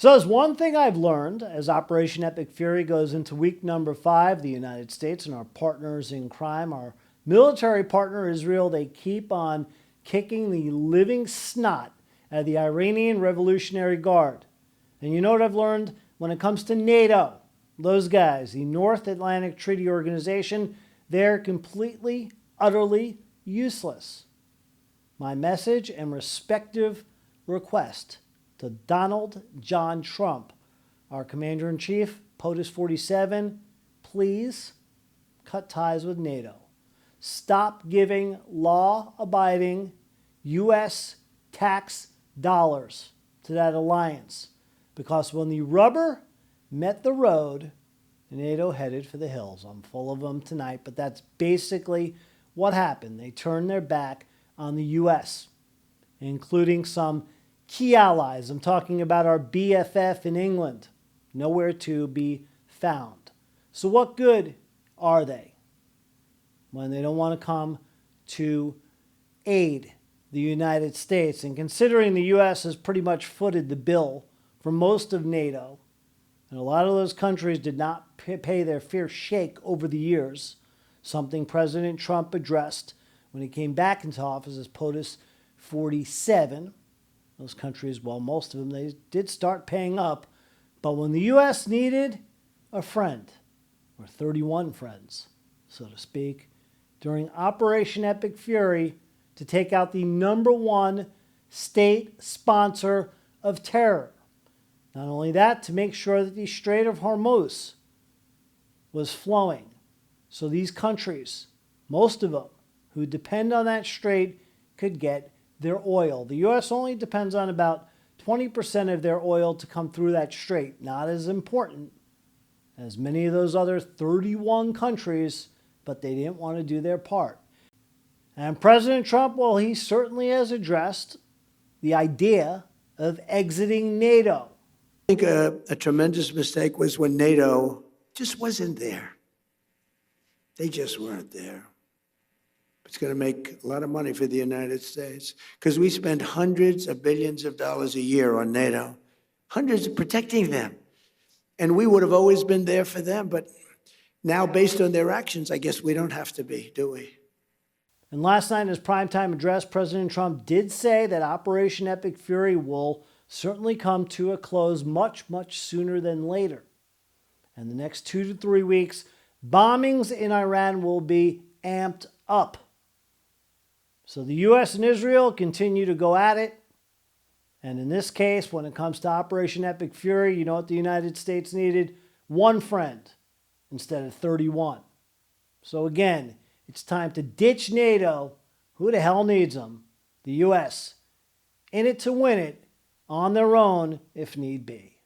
So there's one thing I've learned as Operation Epic Fury goes into week number 5, the United States and our partners in crime, our military partner Israel, they keep on kicking the living snot out of the Iranian Revolutionary Guard. And you know what I've learned when it comes to NATO? Those guys, the North Atlantic Treaty Organization, they're completely, utterly useless. My message and respective request to Donald John Trump, our Commander-in-Chief, POTUS 47, please cut ties with NATO. Stop giving law-abiding U.S. tax dollars to that alliance, because when the rubber met the road, NATO headed for the hills. I'm full of them tonight, but that's basically what happened. They turned their back on the U.S., including some key allies. I'm talking about our BFF in England, nowhere to be found. So what good are they when they don't want to come to aid the United States? And considering the U.S. has pretty much footed the bill for most of NATO, and a lot of those countries did not pay their fair shake over the years, something President Trump addressed when he came back into office as POTUS 47. Those countries, well, most of them, they did start paying up. But when the U.S. needed a friend, or 31 friends, so to speak, during Operation Epic Fury to take out the #1 state sponsor of terror. Not only that, to make sure that the Strait of Hormuz was flowing. So these countries, most of them, who depend on that strait could get their oil. The U.S. only depends on about 20% of their oil to come through that strait. Not as important as many of those other 31 countries, but they didn't want to do their part. And President Trump, well, he certainly has addressed the idea of exiting NATO. I think a tremendous mistake was when NATO just wasn't there. They just weren't there. It's going to make a lot of money for the United States because we spend hundreds of billions of dollars a year on NATO, hundreds protecting them. And we would have always been there for them. But now, based on their actions, I guess we don't have to be, do we? And last night in his primetime address, President Trump did say that Operation Epic Fury will certainly come to a close much, much sooner than later. And the next 2 to 3 weeks, bombings in Iran will be amped up. So the U.S. and Israel continue to go at it. And in this case, when it comes to Operation Epic Fury, you know what the United States needed? 1 friend instead of 31. So again, it's time to ditch NATO. Who the hell needs them? The U.S. In it to win it, on their own if need be.